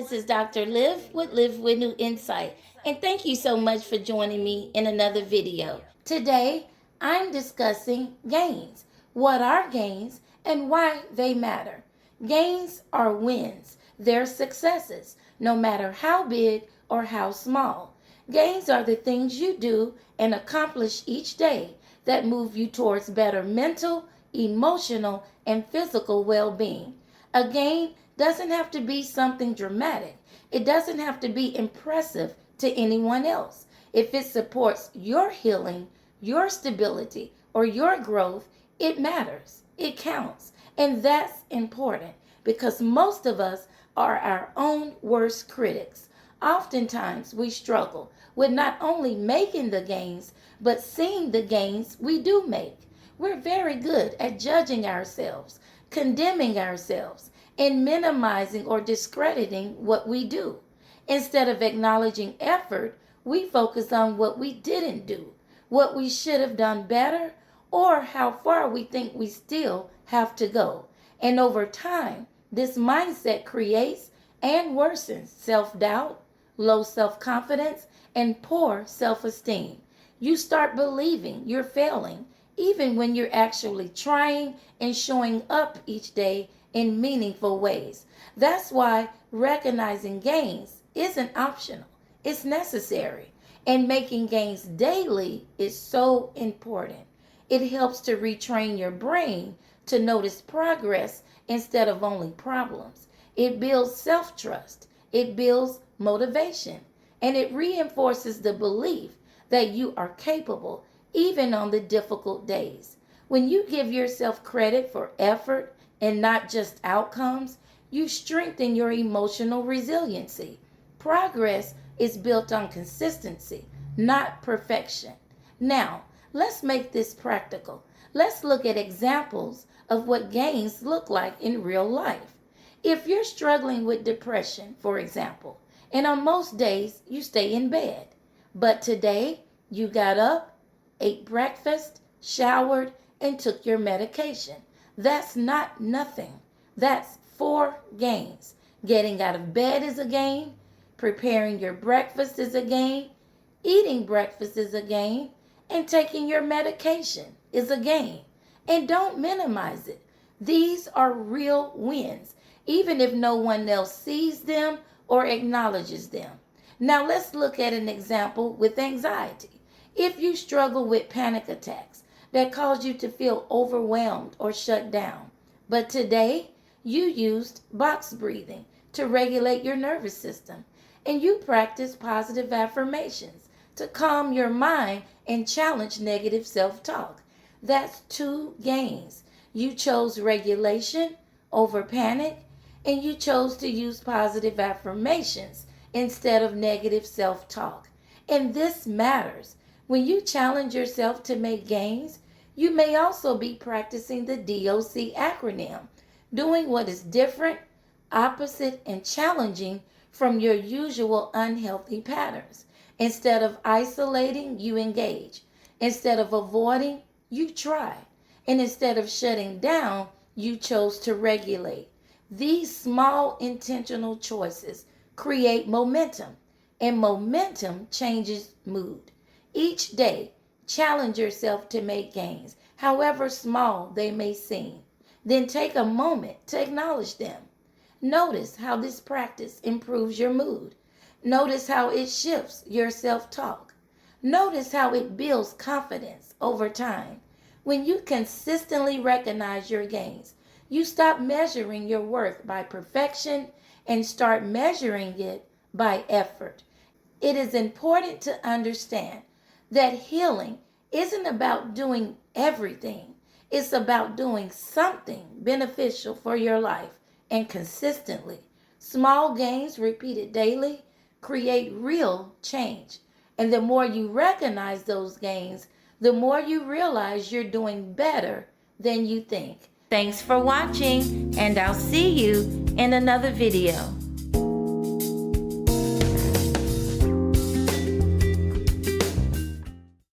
This is Dr. Live with New Insight, and thank you so much for joining me in another video. Today, I'm discussing gains. What are gains and why they matter? Gains are wins. They're successes, no matter how big or how small. Gains are the things you do and accomplish each day that move you towards better mental, emotional, and physical well-being. A gain doesn't have to be something dramatic. It doesn't have to be impressive to anyone else. If it supports your healing, your stability, or your growth, it matters. It counts. And that's important because most of us are our own worst critics. Oftentimes, we struggle with not only making the gains, but seeing the gains we do make. We're very good at judging ourselves, condemning ourselves, and minimizing or discrediting what we do. Instead of acknowledging effort, we focus on what we didn't do, what we should have done better, or how far we think we still have to go. And over time, this mindset creates and worsens self-doubt, low self-confidence, and poor self-esteem. You start believing you're failing, even when you're actually trying and showing up each day in meaningful ways. That's why recognizing gains isn't optional, it's necessary. And making gains daily is so important. It helps to retrain your brain to notice progress instead of only problems. It builds self-trust, it builds motivation, and it reinforces the belief that you are capable even on the difficult days. When you give yourself credit for effort and not just outcomes, you strengthen your emotional resiliency. Progress is built on consistency, not perfection. Now, let's make this practical. Let's look at examples of what gains look like in real life. If you're struggling with depression, for example, and on most days you stay in bed, but today you got up, ate breakfast, showered, and took your medication. That's not nothing. That's 4 gains. Getting out of bed is a gain. Preparing your breakfast is a gain. Eating breakfast is a gain. And taking your medication is a gain. And don't minimize it. These are real wins, even if no one else sees them or acknowledges them. Now let's look at an example with anxiety. If you struggle with panic attacks that cause you to feel overwhelmed or shut down, but today you used box breathing to regulate your nervous system, and you practice positive affirmations to calm your mind and challenge negative self-talk. That's 2 gains. You chose regulation over panic, and you chose to use positive affirmations instead of negative self-talk. And this matters. When you challenge yourself to make gains, you may also be practicing the DOC acronym, doing what is different, opposite, and challenging from your usual unhealthy patterns. Instead of isolating, you engage. Instead of avoiding, you try. And instead of shutting down, you chose to regulate. These small intentional choices create momentum, and momentum changes mood. Each day, challenge yourself to make gains, however small they may seem. Then take a moment to acknowledge them. Notice how this practice improves your mood. Notice how it shifts your self-talk. Notice how it builds confidence over time. When you consistently recognize your gains, you stop measuring your worth by perfection and start measuring it by effort. It is important to understand that healing isn't about doing everything. It's about doing something beneficial for your life and consistently. Small gains repeated daily create real change. And the more you recognize those gains, the more you realize you're doing better than you think. Thanks for watching, and I'll see you in another video.